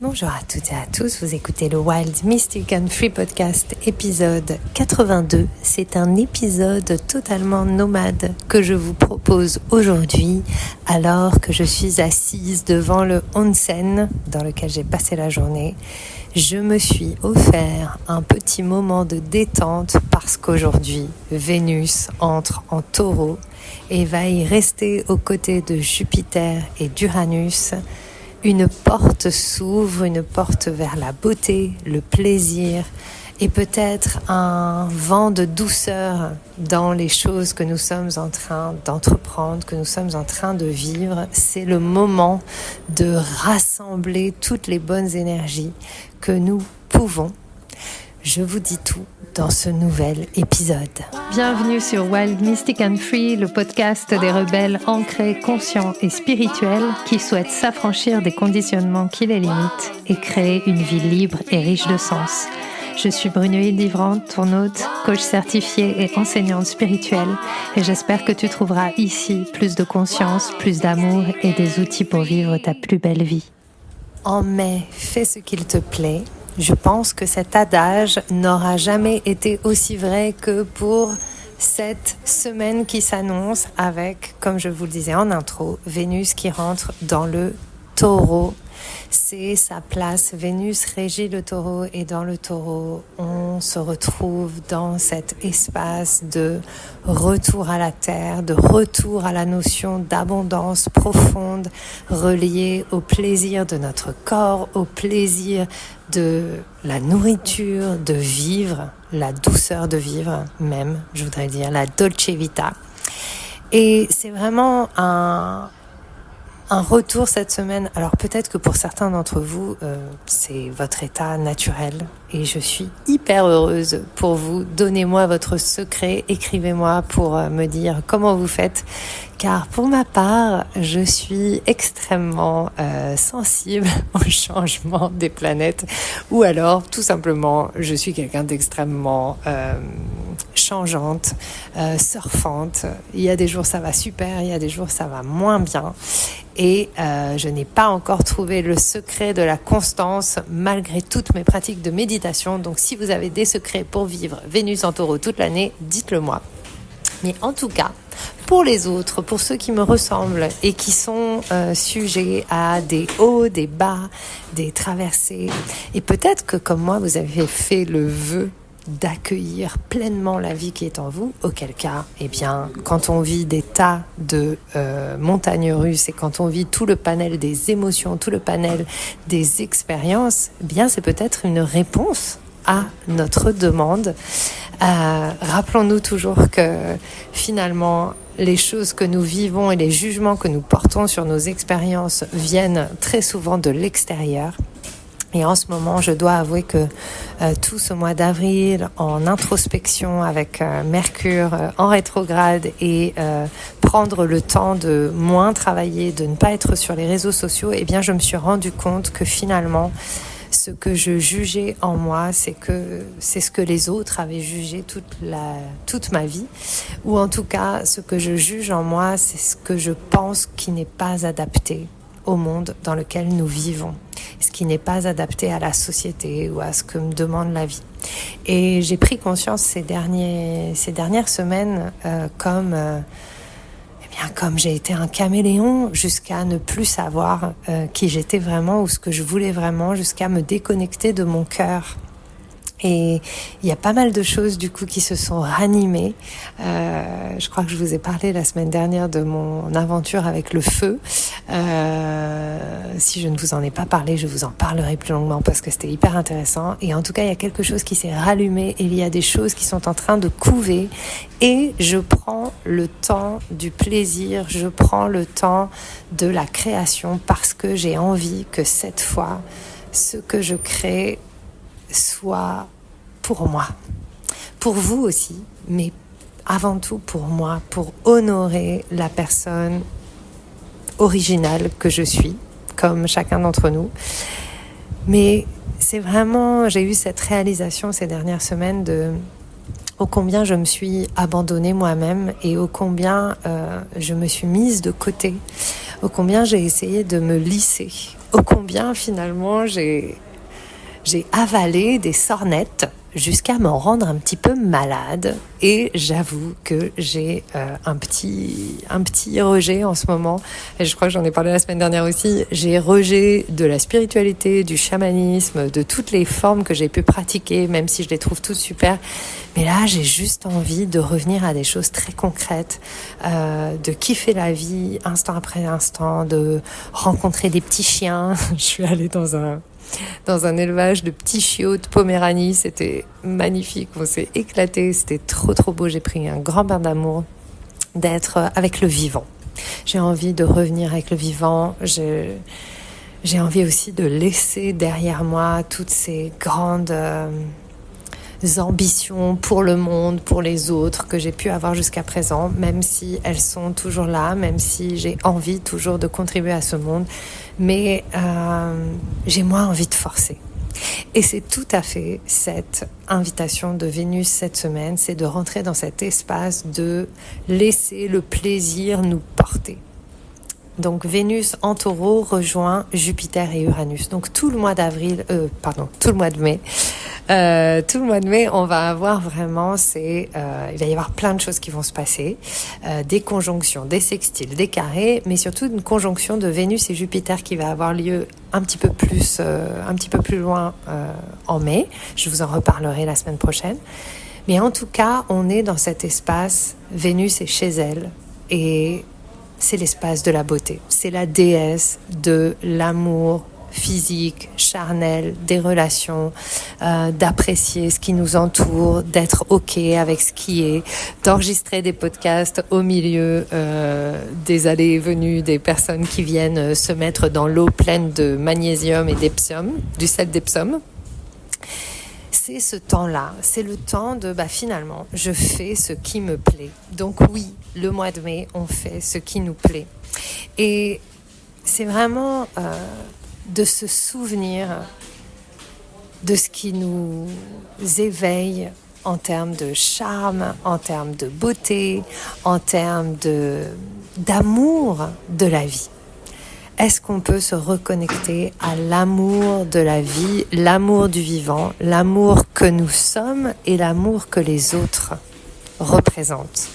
Bonjour à toutes et à tous, vous écoutez le Wild, Mystic and Free Podcast épisode 82. C'est un épisode totalement nomade que je vous propose aujourd'hui alors que je suis assise devant le onsen dans lequel j'ai passé la journée. Je me suis offert un petit moment de détente parce qu'aujourd'hui, Vénus entre en Taureau et va y rester aux côtés de Jupiter et d'Uranus. Une porte s'ouvre, une porte vers la beauté, le plaisir et peut-être un vent de douceur dans les choses que nous sommes en train d'entreprendre, que nous sommes en train de vivre. C'est le moment de rassembler toutes les bonnes énergies que nous pouvons. Je vous dis tout dans ce nouvel épisode. Bienvenue sur Wild, Mystic and Free, le podcast des rebelles ancrés, conscients et spirituels qui souhaitent s'affranchir des conditionnements qui les limitent et créer une vie libre et riche de sens. Je suis Brunoïde Livrante, ton hôte, coach certifiée et enseignante spirituelle et j'espère que tu trouveras ici plus de conscience, plus d'amour et des outils pour vivre ta plus belle vie. En mai, fais ce qu'il te plaît. Je pense que cet adage n'aura jamais été aussi vrai que pour cette semaine qui s'annonce avec, comme je vous le disais en intro, Vénus qui rentre dans le Taureau. C'est sa place. Vénus régit le Taureau et dans le Taureau, on se retrouve dans cet espace de retour à la terre, de retour à la notion d'abondance profonde reliée au plaisir de notre corps, au plaisir de la nourriture, de vivre, la douceur de vivre même, je voudrais dire, la dolce vita. Et c'est vraiment un retour cette semaine. Alors peut-être que pour certains d'entre vous, c'est votre état naturel et je suis hyper heureuse pour vous. Donnez-moi votre secret, écrivez-moi pour me dire comment vous faites. Car pour ma part, je suis extrêmement sensible au changement des planètes ou alors tout simplement je suis quelqu'un d'extrêmement changeante, surfante. Il y a des jours ça va super, il y a des jours ça va moins bien. Et je n'ai pas encore trouvé le secret de la constance malgré toutes mes pratiques de méditation. Donc si vous avez des secrets pour vivre Vénus en Taureau toute l'année, dites-le moi. Mais en tout cas, pour les autres, pour ceux qui me ressemblent et qui sont sujets à des hauts, des bas, des traversées, et peut-être que comme moi, vous avez fait le vœu d'accueillir pleinement la vie qui est en vous, auquel cas, eh bien, quand on vit des tas de montagnes russes et quand on vit tout le panel des émotions, tout le panel des expériences, eh bien, c'est peut-être une réponse à notre demande. Rappelons-nous toujours que finalement, les choses que nous vivons et les jugements que nous portons sur nos expériences viennent très souvent de l'extérieur. Et en ce moment, je dois avouer que tout ce mois d'avril, en introspection avec Mercure en rétrograde et prendre le temps de moins travailler, de ne pas être sur les réseaux sociaux, eh bien, je me suis rendu compte que finalement, ce que je jugeais en moi, c'est ce que les autres avaient jugé toute ma vie. Ou en tout cas, ce que je juge en moi, c'est ce que je pense qui n'est pas adapté au monde dans lequel nous vivons. Ce qui n'est pas adapté à la société ou à ce que me demande la vie. Et j'ai pris conscience ces dernières semaines comme j'ai été un caméléon jusqu'à ne plus savoir qui j'étais vraiment ou ce que je voulais vraiment, jusqu'à me déconnecter de mon cœur. Et il y a pas mal de choses du coup qui se sont ranimées. Je crois que je vous ai parlé la semaine dernière de mon aventure avec le feu. Si je ne vous en ai pas parlé, je vous en parlerai plus longuement parce que c'était hyper intéressant. Et en tout cas, il y a quelque chose qui s'est rallumé et il y a des choses qui sont en train de couver. Et je prends le temps du plaisir, je prends le temps de la création parce que j'ai envie que cette fois, ce que je crée soit pour moi, pour vous aussi, mais avant tout pour moi, pour honorer la personne originale que je suis, comme chacun d'entre nous. Mais c'est vraiment, j'ai eu cette réalisation ces dernières semaines de ô combien je me suis abandonnée moi-même et ô combien je me suis mise de côté, ô combien j'ai essayé de me lisser ô combien finalement j'ai avalé des sornettes jusqu'à m'en rendre un petit peu malade. Et j'avoue que j'ai un petit rejet en ce moment. Et je crois que j'en ai parlé la semaine dernière aussi. J'ai rejet de la spiritualité, du chamanisme, de toutes les formes que j'ai pu pratiquer, même si je les trouve toutes super. Mais là, j'ai juste envie de revenir à des choses très concrètes, de kiffer la vie instant après instant, de rencontrer des petits chiens. Je suis allée dans un élevage de petits chiots de Poméranie, c'était magnifique, on s'est éclaté, c'était trop beau, j'ai pris un grand bain d'amour d'être avec le vivant. J'ai envie de revenir avec le vivant, j'ai envie aussi de laisser derrière moi toutes ces grandes ambitions pour le monde, pour les autres que j'ai pu avoir jusqu'à présent, même si elles sont toujours là, même si j'ai envie toujours de contribuer à ce monde, mais j'ai moins envie de forcer. Et c'est tout à fait cette invitation de Vénus cette semaine, c'est de rentrer dans cet espace de laisser le plaisir nous porter. Donc Vénus en Taureau rejoint Jupiter et Uranus. Donc tout le mois de mai. Tout le mois de mai, on va avoir vraiment il va y avoir plein de choses qui vont se passer, des conjonctions, des sextiles, des carrés, mais surtout une conjonction de Vénus et Jupiter qui va avoir lieu un petit peu plus loin en mai. Je vous en reparlerai la semaine prochaine. Mais en tout cas, on est dans cet espace, Vénus est chez elle et c'est l'espace de la beauté. C'est la déesse de l'amour physique, charnel, des relations, d'apprécier ce qui nous entoure, d'être OK avec ce qui est, d'enregistrer des podcasts au milieu des allées et venues des personnes qui viennent se mettre dans l'eau pleine de magnésium et d'epsom, du sel d'Epsom. C'est ce temps-là, c'est le temps de finalement, je fais ce qui me plaît. Donc oui, le mois de mai, on fait ce qui nous plaît. Et c'est vraiment de se souvenir de ce qui nous éveille en termes de charme, en termes de beauté, en termes d'amour de la vie. Est-ce qu'on peut se reconnecter à l'amour de la vie, l'amour du vivant, l'amour que nous sommes et l'amour que les autres représentent?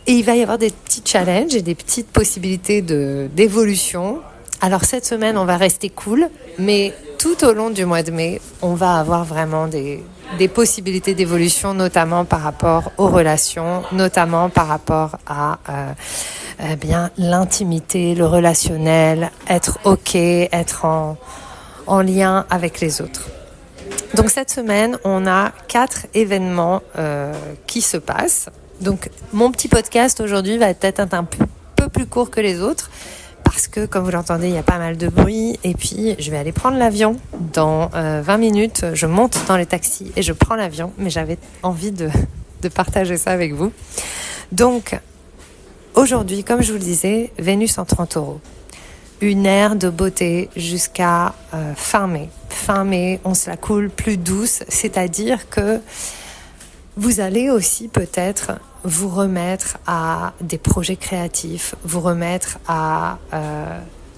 Et il va y avoir des petits challenges et des petites possibilités d'évolution. Alors cette semaine, on va rester cool, mais tout au long du mois de mai, on va avoir vraiment des possibilités d'évolution, notamment par rapport aux relations, notamment par rapport à l'intimité, le relationnel, être OK, être en lien avec les autres. Donc cette semaine, on a 4 événements qui se passent. Donc mon petit podcast aujourd'hui va peut-être être un peu plus court que les autres parce que, comme vous l'entendez, il y a pas mal de bruit. Et puis, je vais aller prendre l'avion dans 20 minutes. Je monte dans les taxis et je prends l'avion. Mais j'avais envie de partager ça avec vous. Donc, aujourd'hui, comme je vous le disais, Vénus entre en Taureau. Une ère de beauté jusqu'à fin mai. Fin mai, on se la coule plus douce. C'est-à-dire que vous allez aussi peut-être vous remettre à des projets créatifs, vous remettre à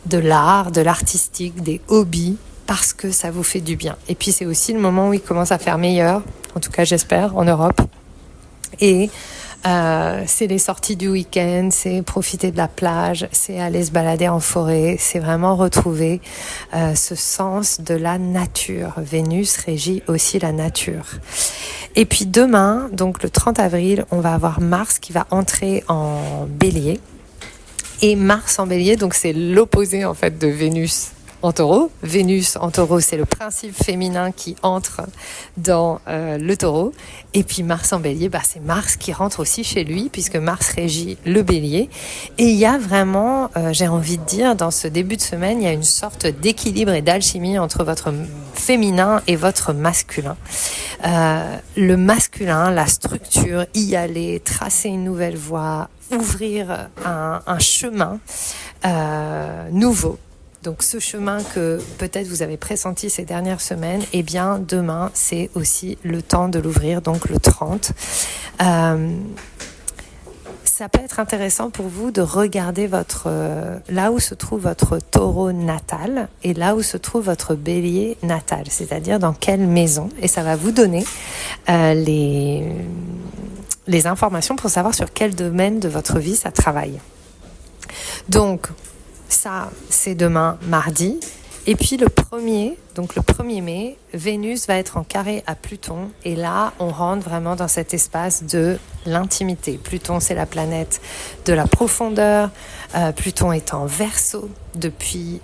de l'art, de l'artistique, des hobbies, parce que ça vous fait du bien. Et puis c'est aussi le moment où il commence à faire meilleur, en tout cas j'espère, en Europe. Et c'est les sorties du week-end, c'est profiter de la plage, c'est aller se balader en forêt, c'est vraiment retrouver ce sens de la nature. Vénus régit aussi la nature. Et puis demain, donc le 30 avril, on va avoir Mars qui va entrer en Bélier. Et Mars en Bélier, donc c'est l'opposé en fait de Vénus en Taureau. Vénus en Taureau, c'est le principe féminin qui entre dans le Taureau. Et puis Mars en Bélier, c'est Mars qui rentre aussi chez lui, puisque Mars régit le Bélier. Et il y a vraiment, j'ai envie de dire, dans ce début de semaine, il y a une sorte d'équilibre et d'alchimie entre votre féminin et votre masculin. Le masculin, la structure, y aller, tracer une nouvelle voie, ouvrir un chemin nouveau. Donc ce chemin que peut-être vous avez pressenti ces dernières semaines, eh bien demain c'est aussi le temps de l'ouvrir, donc le 30. ça peut être intéressant pour vous de regarder là où se trouve votre taureau natal et là où se trouve votre bélier natal, c'est-à-dire dans quelle maison. Et ça va vous donner les informations pour savoir sur quel domaine de votre vie ça travaille. Donc, ça, c'est demain, mardi. Et puis le 1er mai, Vénus va être en carré à Pluton. Et là, on rentre vraiment dans cet espace de l'intimité. Pluton, c'est la planète de la profondeur. Pluton est en Verseau depuis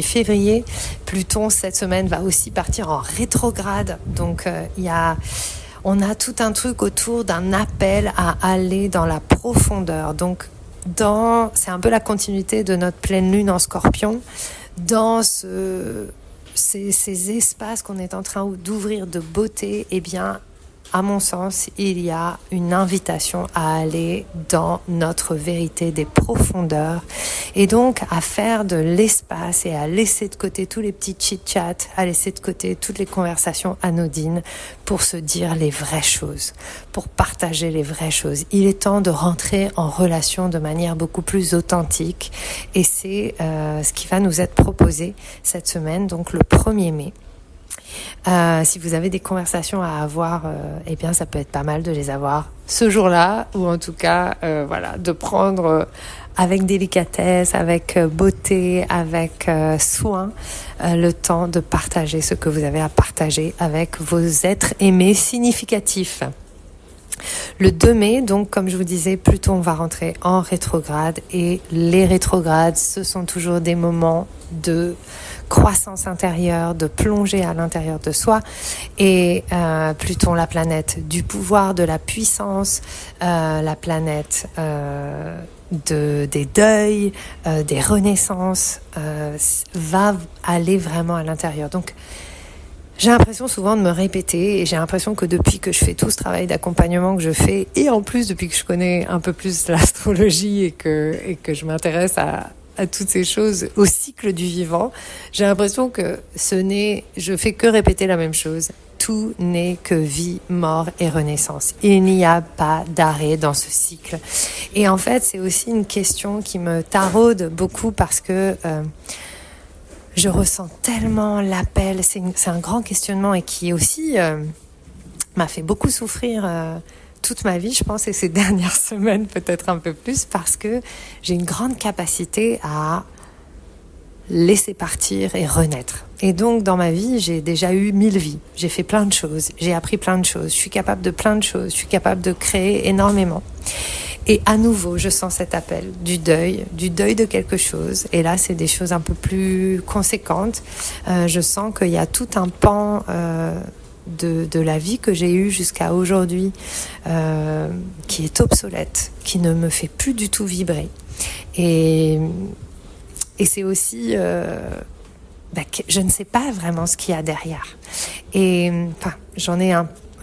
février. Pluton, cette semaine, va aussi partir en rétrograde. Donc, on a tout un truc autour d'un appel à aller dans la profondeur. Donc, c'est un peu la continuité de notre pleine lune en Scorpion, dans ces espaces qu'on est en train d'ouvrir de beauté. Eh bien, à mon sens, il y a une invitation à aller dans notre vérité des profondeurs et donc à faire de l'espace et à laisser de côté tous les petits chit-chats, à laisser de côté toutes les conversations anodines pour se dire les vraies choses, pour partager les vraies choses. Il est temps de rentrer en relation de manière beaucoup plus authentique et c'est ce qui va nous être proposé cette semaine, donc le 1er mai. Si vous avez des conversations à avoir, eh bien ça peut être pas mal de les avoir ce jour-là, ou en tout cas de prendre avec délicatesse, avec beauté, avec soin le temps de partager ce que vous avez à partager avec vos êtres aimés significatifs. Le 2 mai, donc comme je vous disais, Pluton va rentrer en rétrograde et les rétrogrades, ce sont toujours des moments de croissance intérieure, de plongée à l'intérieur de soi. Et Pluton, la planète du pouvoir, de la puissance, la planète des deuils, des renaissances, va aller vraiment à l'intérieur. Donc, j'ai l'impression souvent de me répéter et j'ai l'impression que depuis que je fais tout ce travail d'accompagnement que je fais et en plus depuis que je connais un peu plus l'astrologie et que je m'intéresse à toutes ces choses, au cycle du vivant, j'ai l'impression que je fais que répéter la même chose. Tout n'est que vie, mort et renaissance. Il n'y a pas d'arrêt dans ce cycle. Et en fait, c'est aussi une question qui me taraude beaucoup parce que je ressens tellement l'appel. C'est un grand questionnement et qui aussi m'a fait beaucoup souffrir toute ma vie, je pense, et ces dernières semaines peut-être un peu plus, parce que j'ai une grande capacité à laisser partir et renaître. Et donc, dans ma vie, j'ai déjà eu 1000 vies. J'ai fait plein de choses, j'ai appris plein de choses, je suis capable de plein de choses, je suis capable de créer énormément. Et à nouveau, je sens cet appel du deuil de quelque chose. Et là, c'est des choses un peu plus conséquentes. Je sens qu'il y a tout un pan de la vie que j'ai eue jusqu'à aujourd'hui qui est obsolète, qui ne me fait plus du tout vibrer. Et c'est aussi... je ne sais pas vraiment ce qu'il y a derrière. Et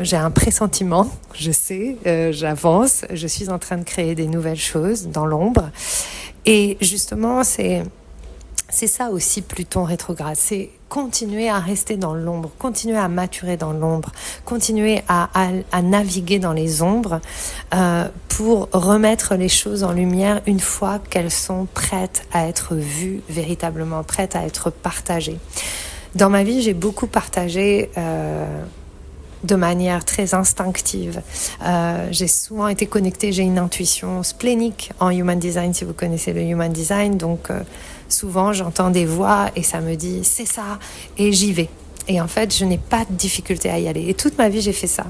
j'ai un pressentiment, je sais, j'avance, je suis en train de créer des nouvelles choses dans l'ombre. Et justement, c'est ça aussi Pluton rétrograde, c'est continuer à rester dans l'ombre, continuer à maturer dans l'ombre, continuer à naviguer dans les ombres pour remettre les choses en lumière une fois qu'elles sont prêtes à être vues, véritablement prêtes à être partagées. Dans ma vie, j'ai beaucoup partagé de manière très instinctive. J'ai souvent été connectée, j'ai une intuition splénique en Human Design, si vous connaissez le Human Design. Donc, souvent, j'entends des voix et ça me dit « c'est ça » et j'y vais. Et en fait, je n'ai pas de difficulté à y aller. Et toute ma vie, j'ai fait ça.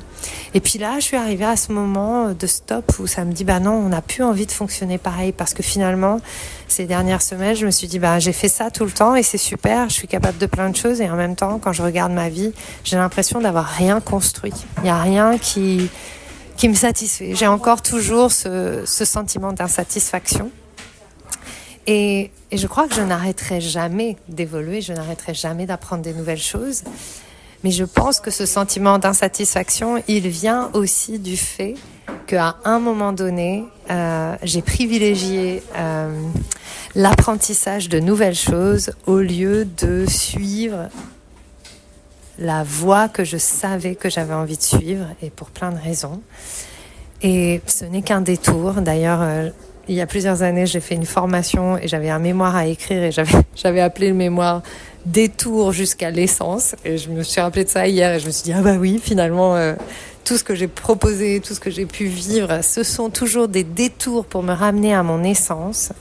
Et puis là, je suis arrivée à ce moment de stop où ça me dit « non, on n'a plus envie de fonctionner pareil » parce que finalement, ces dernières semaines, je me suis dit j'ai fait ça tout le temps et c'est super, je suis capable de plein de choses et en même temps, quand je regarde ma vie, j'ai l'impression d'avoir rien construit. Il n'y a rien qui me satisfait. J'ai encore toujours ce sentiment d'insatisfaction. Et je crois que je n'arrêterai jamais d'évoluer, je n'arrêterai jamais d'apprendre des nouvelles choses. Mais je pense que ce sentiment d'insatisfaction, il vient aussi du fait qu'à un moment donné, j'ai privilégié l'apprentissage de nouvelles choses au lieu de suivre la voie que je savais que j'avais envie de suivre, et pour plein de raisons. Et ce n'est qu'un détour. D'ailleurs, il y a plusieurs années, j'ai fait une formation et j'avais un mémoire à écrire et j'avais appelé le mémoire Détour jusqu'à l'essence. Et je me suis rappelé de ça hier et je me suis dit, ah bah oui, finalement, tout ce que j'ai proposé, tout ce que j'ai pu vivre, ce sont toujours des détours pour me ramener à mon essence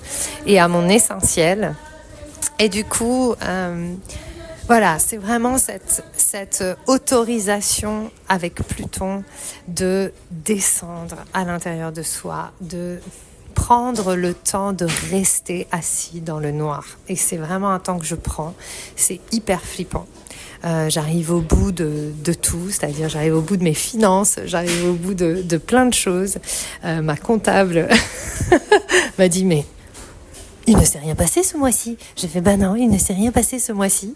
et à mon essentiel. Et du coup, voilà, c'est vraiment cette autorisation avec Pluton de descendre à l'intérieur de soi, de prendre le temps de rester assis dans le noir. Et c'est vraiment un temps que je prends. C'est hyper flippant. J'arrive au bout de tout, c'est-à-dire j'arrive au bout de mes finances, j'arrive au bout de plein de choses. Ma comptable m'a dit, mais il ne s'est rien passé ce mois-ci. J'ai fait, bah non, il ne s'est rien passé ce mois-ci.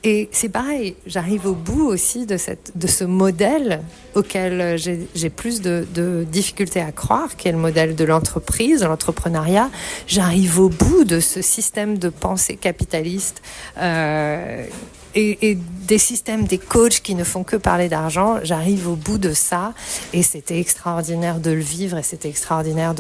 Et c'est pareil, j'arrive au bout aussi de ce modèle auquel j'ai plus de difficultés à croire, qui est le modèle de l'entreprise, de l'entrepreneuriat. J'arrive au bout de ce système de pensée capitaliste et des systèmes, des coachs qui ne font que parler d'argent. J'arrive au bout de ça et c'était extraordinaire de le vivre et c'était extraordinaire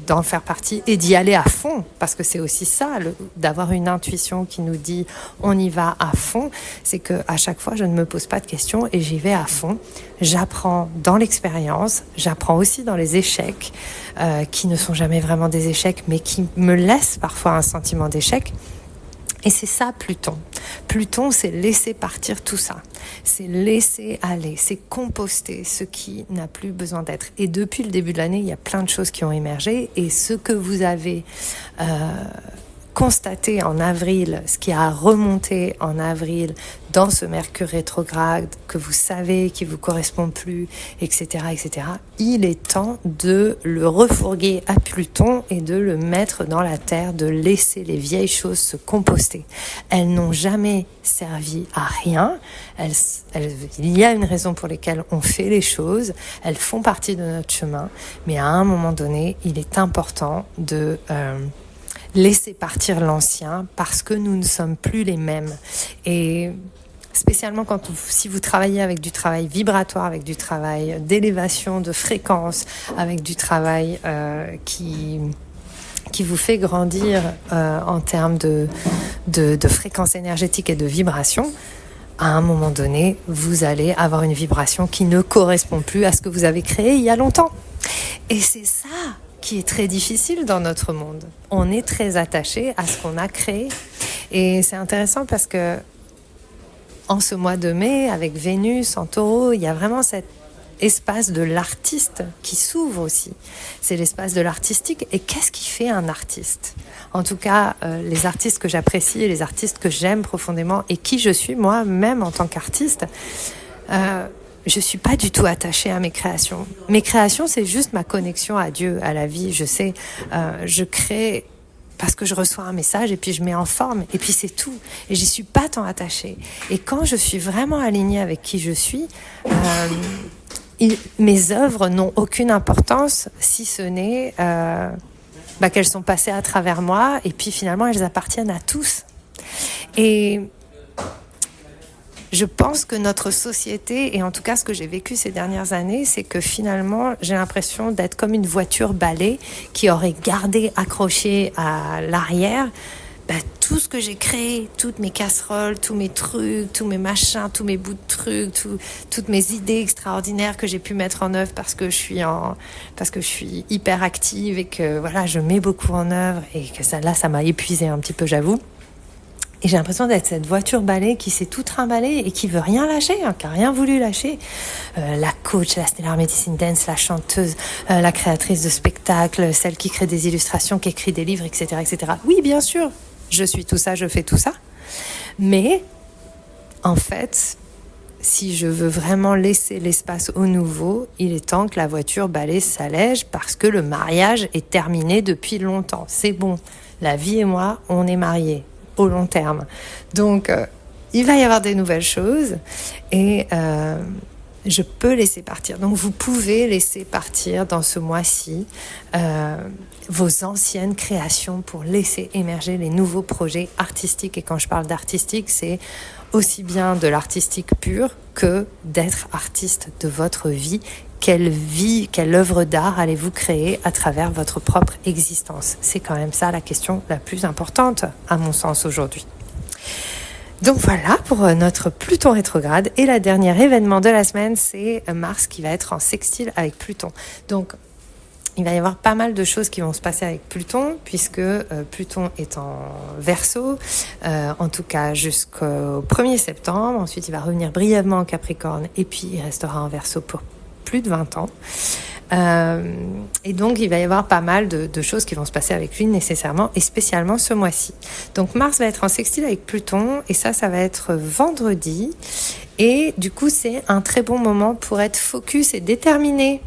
d'en faire partie et d'y aller à fond, parce que c'est aussi ça, d'avoir une intuition qui nous dit on y va à fond. C'est que à chaque fois je ne me pose pas de questions et j'y vais à fond. J'apprends dans l'expérience, j'apprends aussi dans les échecs qui ne sont jamais vraiment des échecs mais qui me laissent parfois un sentiment d'échec. Et c'est ça Pluton. Pluton, c'est laisser partir tout ça. C'est laisser aller, c'est composter ce qui n'a plus besoin d'être. Et depuis le début de l'année, il y a plein de choses qui ont émergé. Et ce que vous avez constaté en avril, ce qui a remonté en avril dans ce Mercure rétrograde que vous savez qui vous correspond plus, etc., etc., il est temps de le refourguer à Pluton et de le mettre dans la terre, de laisser les vieilles choses se composter. Elles n'ont jamais servi à rien. Il y a une raison pour laquelle on fait les choses. Elles font partie de notre chemin. Mais à un moment donné, il est important de laisser partir l'ancien parce que nous ne sommes plus les mêmes. Et spécialement si vous travaillez avec du travail vibratoire, avec du travail d'élévation de fréquence, avec du travail qui vous fait grandir en termes de fréquence énergétique et de vibration, à un moment donné, vous allez avoir une vibration qui ne correspond plus à ce que vous avez créé il y a longtemps. Et c'est ça qui est très difficile dans notre monde. On est très attaché à ce qu'on a créé. Et c'est intéressant parce que en ce mois de mai, avec Vénus en Taureau, il y a vraiment cet espace de l'artiste qui s'ouvre aussi. C'est l'espace de l'artistique. Et qu'est-ce qui fait un artiste ? En tout cas, les artistes que j'apprécie, les artistes que j'aime profondément et qui je suis moi-même en tant qu'artiste, je suis pas du tout attachée à mes créations. Mes créations, c'est juste ma connexion à Dieu, à la vie. Je sais, je crée parce que je reçois un message et puis je mets en forme et puis c'est tout. Et j'y suis pas tant attachée. Et quand je suis vraiment alignée avec qui je suis, mes œuvres n'ont aucune importance si ce n'est qu'elles sont passées à travers moi et puis finalement elles appartiennent à tous. Et je pense que notre société, et en tout cas ce que j'ai vécu ces dernières années, c'est que finalement j'ai l'impression d'être comme une voiture balai qui aurait gardé accroché à l'arrière tout ce que j'ai créé, toutes mes casseroles, tous mes trucs, tous mes machins, tous mes bouts de trucs, toutes mes idées extraordinaires que j'ai pu mettre en œuvre parce que je suis hyper active et que voilà, je mets beaucoup en œuvre et que ça m'a épuisée un petit peu, j'avoue. Et j'ai l'impression d'être cette voiture balai qui s'est tout trimballée et qui veut rien lâcher, qui a rien voulu lâcher. La coach, la stellar medicine dance, la chanteuse, la créatrice de spectacles, celle qui crée des illustrations, qui écrit des livres, etc., etc. Oui, bien sûr, je suis tout ça, je fais tout ça. Mais, en fait, si je veux vraiment laisser l'espace au nouveau, il est temps que la voiture balai s'allège parce que le mariage est terminé depuis longtemps. C'est bon, la vie et moi, on est mariés au long terme. Donc, il va y avoir des nouvelles choses et je peux laisser partir. Donc, vous pouvez laisser partir dans ce mois-ci vos anciennes créations pour laisser émerger les nouveaux projets artistiques. Et quand je parle d'artistique, c'est aussi bien de l'artistique pur que d'être artiste de votre vie quelle vie, quelle œuvre d'art allez-vous créer à travers votre propre existence? C'est quand même ça la question la plus importante, à mon sens, aujourd'hui. Donc voilà pour notre Pluton rétrograde. Et le dernier événement de la semaine, c'est Mars qui va être en sextile avec Pluton. Donc il va y avoir pas mal de choses qui vont se passer avec Pluton, puisque Pluton est en Verseau, en tout cas jusqu'au 1er septembre. Ensuite, il va revenir brièvement en Capricorne, et puis il restera en Verseau pour plus de 20 ans. Et donc, il va y avoir pas mal de choses qui vont se passer avec lui nécessairement, et spécialement ce mois-ci. Donc, Mars va être en sextile avec Pluton, et ça va être vendredi. Et du coup, c'est un très bon moment pour être focus et déterminé,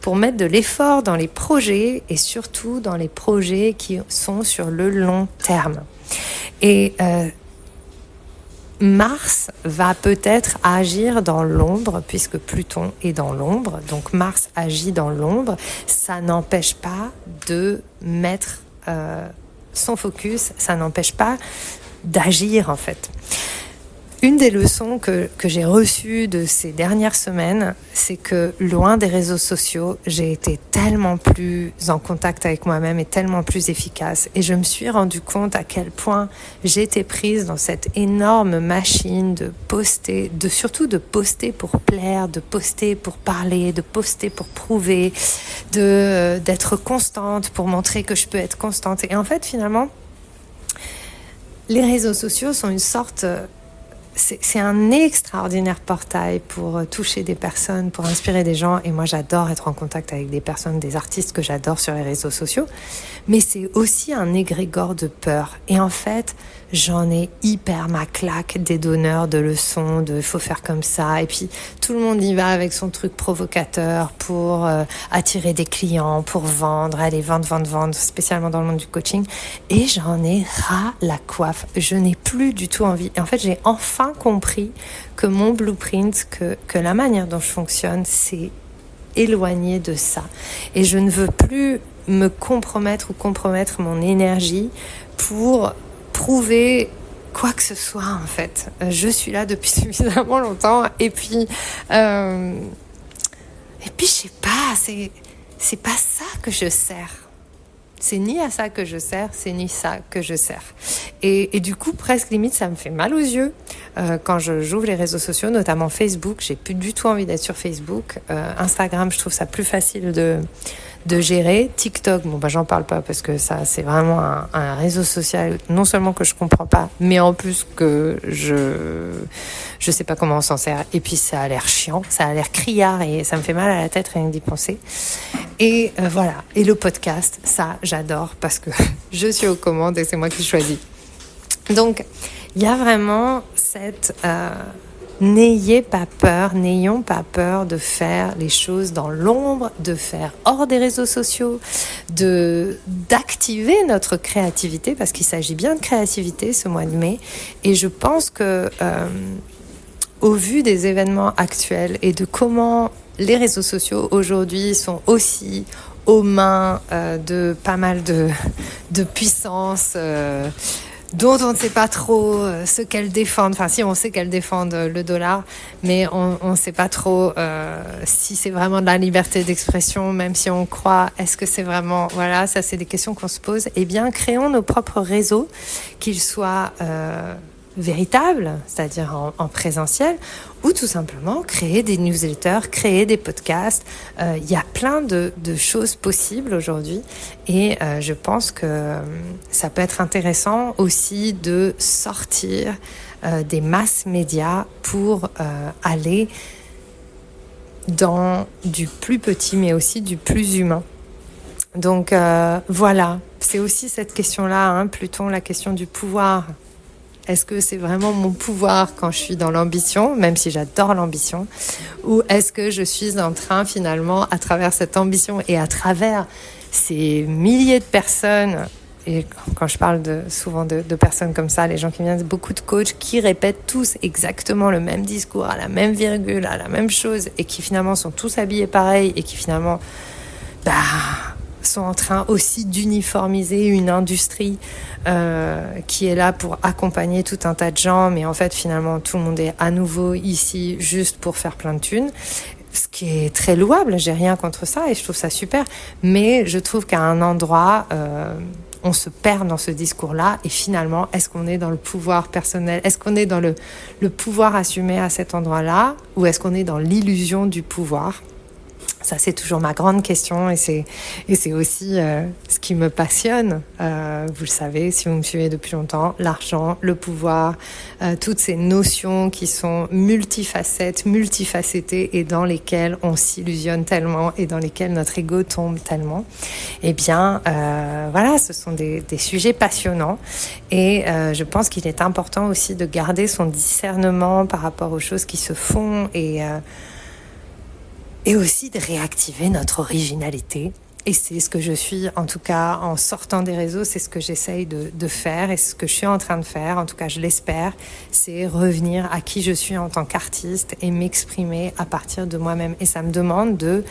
pour mettre de l'effort dans les projets et surtout dans les projets qui sont sur le long terme. Et Mars va peut-être agir dans l'ombre puisque Pluton est dans l'ombre. Donc Mars agit dans l'ombre. Ça n'empêche pas de mettre son focus, ça n'empêche pas d'agir en fait. Une des leçons que j'ai reçues de ces dernières semaines, c'est que loin des réseaux sociaux, j'ai été tellement plus en contact avec moi-même et tellement plus efficace. Et je me suis rendu compte à quel point j'étais prise dans cette énorme machine de poster, surtout de poster pour plaire, de poster pour parler, de poster pour prouver, d'être constante pour montrer que je peux être constante. Et en fait, finalement, les réseaux sociaux sont une sorte... C'est un extraordinaire portail pour toucher des personnes, pour inspirer des gens. Et moi, j'adore être en contact avec des personnes, des artistes que j'adore sur les réseaux sociaux. Mais c'est aussi un égrégore de peur. Et en fait, j'en ai hyper ma claque des donneurs de leçons, de faut faire comme ça. Et puis, tout le monde y va avec son truc provocateur pour attirer des clients, pour vendre, aller vendre, spécialement dans le monde du coaching. Et j'en ai ras la coiffe. Je n'ai plus du tout envie. Et en fait, j'ai enfin compris que mon blueprint, que la manière dont je fonctionne, c'est éloigné de ça. Et je ne veux plus me compromettre ou compromettre mon énergie pour prouver quoi que ce soit en fait. Je suis là depuis suffisamment longtemps et puis je sais pas, c'est pas ça que je sers. C'est ni à ça que je sers, c'est ni ça que je sers. Et du coup, presque limite, ça me fait mal aux yeux quand j'ouvre les réseaux sociaux, notamment Facebook. J'ai plus du tout envie d'être sur Facebook. Instagram, je trouve ça plus facile de gérer. TikTok, j'en parle pas parce que ça, c'est vraiment un réseau social, non seulement que je comprends pas, mais en plus que je sais pas comment on s'en sert. Et puis, ça a l'air chiant, ça a l'air criard et ça me fait mal à la tête rien que d'y penser. Et voilà. Et le podcast, ça, j'adore parce que je suis aux commandes et c'est moi qui choisis. Donc, il y a vraiment cette... n'ayons pas peur de faire les choses dans l'ombre, de faire hors des réseaux sociaux, d'activer notre créativité, parce qu'il s'agit bien de créativité ce mois de mai. Et je pense que, au vu des événements actuels et de comment les réseaux sociaux aujourd'hui sont aussi aux mains de pas mal de puissances dont on ne sait pas trop ce qu'elles défendent. Enfin, si, on sait qu'elles défendent le dollar, mais on ne sait pas trop si c'est vraiment de la liberté d'expression, même si on croit, est-ce que c'est vraiment... Voilà, ça, c'est des questions qu'on se pose. Eh bien, créons nos propres réseaux, qu'ils soient véritables, c'est-à-dire en présentiel, ou tout simplement créer des newsletters, créer des podcasts. Il y a plein de choses possibles aujourd'hui et je pense que ça peut être intéressant aussi de sortir des masses médias pour aller dans du plus petit mais aussi du plus humain. Donc voilà, c'est aussi cette question-là, Pluton, la question du pouvoir. Est-ce que c'est vraiment mon pouvoir quand je suis dans l'ambition, même si j'adore l'ambition, ou est-ce que je suis en train finalement, à travers cette ambition et à travers ces milliers de personnes, et quand je parle souvent de personnes comme ça, les gens qui viennent, beaucoup de coachs qui répètent tous exactement le même discours, à la même virgule, à la même chose, et qui finalement sont tous habillés pareil, et qui finalement... sont en train aussi d'uniformiser une industrie qui est là pour accompagner tout un tas de gens, mais en fait finalement tout le monde est à nouveau ici juste pour faire plein de thunes. ce qui est très louable, j'ai rien contre ça et je trouve ça super, mais je trouve qu'à un endroit, on se perd dans ce discours-là et finalement, est-ce qu'on est dans le pouvoir personnel, est-ce qu'on est dans le pouvoir assumé à cet endroit-là ou est-ce qu'on est dans l'illusion du pouvoir ? Ça, c'est toujours ma grande question et c'est aussi ce qui me passionne. Vous le savez, si vous me suivez depuis longtemps, l'argent, le pouvoir, toutes ces notions qui sont multifacétées et dans lesquelles on s'illusionne tellement et dans lesquelles notre ego tombe tellement. Eh bien, voilà, ce sont des sujets passionnants et je pense qu'il est important aussi de garder son discernement par rapport aux choses qui se font et aussi de réactiver notre originalité. Et c'est ce que je suis, en tout cas, en sortant des réseaux, c'est ce que j'essaye de faire et ce que je suis en train de faire, en tout cas je l'espère, c'est revenir à qui je suis en tant qu'artiste et m'exprimer à partir de moi-même. Et ça me demande de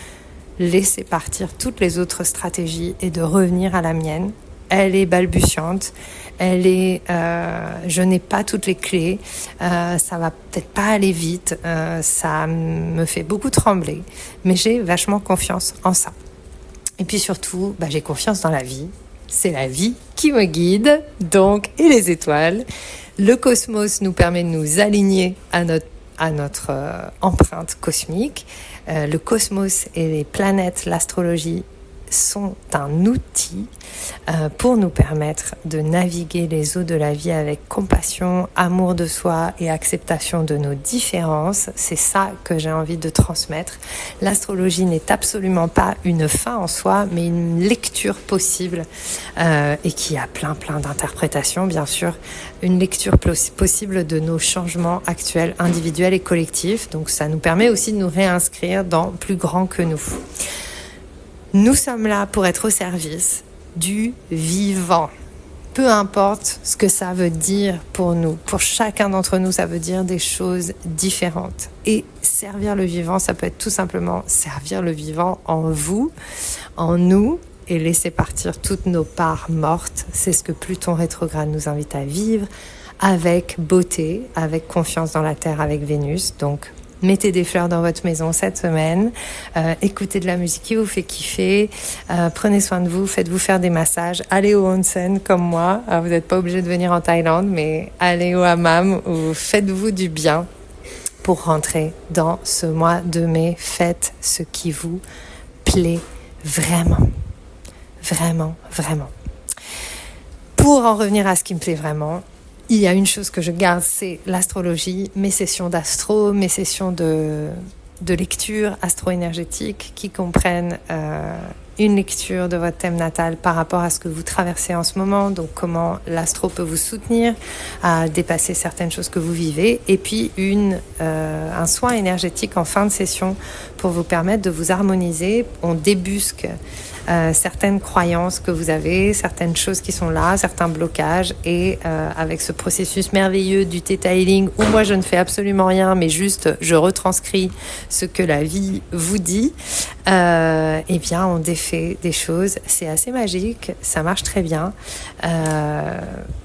laisser partir toutes les autres stratégies et de revenir à la mienne. Elle est balbutiante, je n'ai pas toutes les clés, ça va peut-être pas aller vite, ça me fait beaucoup trembler, mais j'ai vachement confiance en ça. Et puis surtout, j'ai confiance dans la vie, c'est la vie qui me guide, donc, et les étoiles. Le cosmos nous permet de nous aligner à notre empreinte cosmique. Le cosmos et les planètes, l'astrologie, sont un outil pour nous permettre de naviguer les eaux de la vie avec compassion, amour de soi et acceptation de nos différences. C'est ça que j'ai envie de transmettre. L'astrologie n'est absolument pas une fin en soi, mais une lecture possible et qui a plein d'interprétations, bien sûr. Une lecture possible de nos changements actuels, individuels et collectifs. Donc ça nous permet aussi de nous réinscrire dans plus grand que nous. Nous sommes là pour être au service du vivant. Peu importe ce que ça veut dire pour nous. Pour chacun d'entre nous, ça veut dire des choses différentes. Et servir le vivant, ça peut être tout simplement servir le vivant en vous, en nous, et laisser partir toutes nos parts mortes. C'est ce que Pluton rétrograde nous invite à vivre avec beauté, avec confiance dans la Terre, avec Vénus. Donc, mettez des fleurs dans votre maison cette semaine, écoutez de la musique qui vous fait kiffer, prenez soin de vous, faites-vous faire des massages, allez au onsen comme moi. Alors, vous n'êtes pas obligé de venir en Thaïlande, mais allez au hammam ou faites-vous du bien pour rentrer dans ce mois de mai. Faites ce qui vous plaît vraiment, vraiment, vraiment. Pour en revenir à ce qui me plaît vraiment, il y a une chose que je garde, c'est l'astrologie, mes sessions d'astro, mes sessions de lecture astro-énergétique qui comprennent une lecture de votre thème natal par rapport à ce que vous traversez en ce moment, donc comment l'astro peut vous soutenir à dépasser certaines choses que vous vivez, et puis un soin énergétique en fin de session pour vous permettre de vous harmoniser. On débusque certaines croyances que vous avez, certaines choses qui sont là, certains blocages, et avec ce processus merveilleux du Theta Healing où moi je ne fais absolument rien mais juste je retranscris ce que la vie vous dit, eh bien on défait des choses. C'est assez magique, ça marche très bien.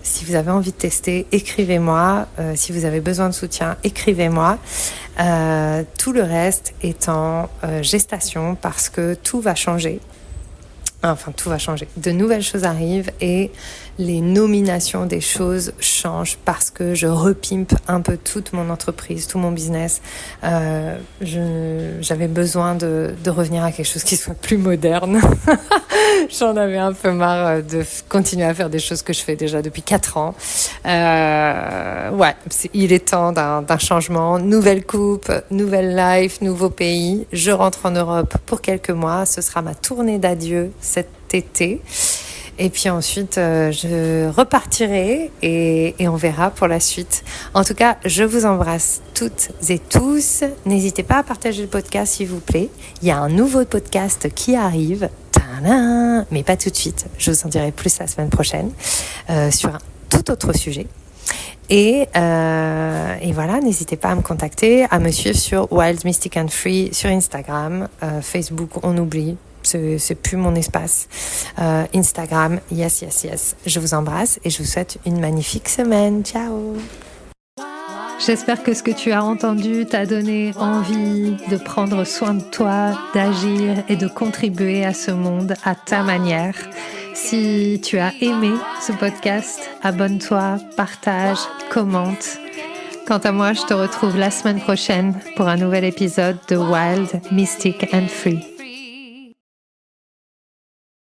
Si vous avez envie de tester, écrivez-moi. Si vous avez besoin de soutien, écrivez-moi. Tout le reste est en gestation parce que tout va changer. Enfin, tout va changer. De nouvelles choses arrivent et les nominations des choses changent parce que je repimpe un peu toute mon entreprise, tout mon business. J'avais besoin de revenir à quelque chose qui soit plus moderne. J'en avais un peu marre de continuer à faire des choses que je fais déjà depuis 4 ans. Il est temps d'un changement. Nouvelle coupe, nouvelle life, nouveau pays. Je rentre en Europe pour quelques mois. Ce sera ma tournée d'adieu cet été. Et puis ensuite, je repartirai et on verra pour la suite. En tout cas, je vous embrasse toutes et tous. N'hésitez pas à partager le podcast, s'il vous plaît. Il y a un nouveau podcast qui arrive. Tadam! Mais pas tout de suite. Je vous en dirai plus la semaine prochaine sur un tout autre sujet. Et voilà, n'hésitez pas à me contacter, à me suivre sur Wild, Mystic and Free sur Instagram, Facebook, on oublie. C'est plus mon espace. Instagram, yes. Je vous embrasse et je vous souhaite une magnifique semaine. Ciao. J'espère que ce que tu as entendu t'a donné envie de prendre soin de toi, d'agir et de contribuer à ce monde à ta manière. Si tu as aimé ce podcast, abonne-toi, partage, commente. Quant à moi, je te retrouve la semaine prochaine pour un nouvel épisode de Wild, Mystic and Free.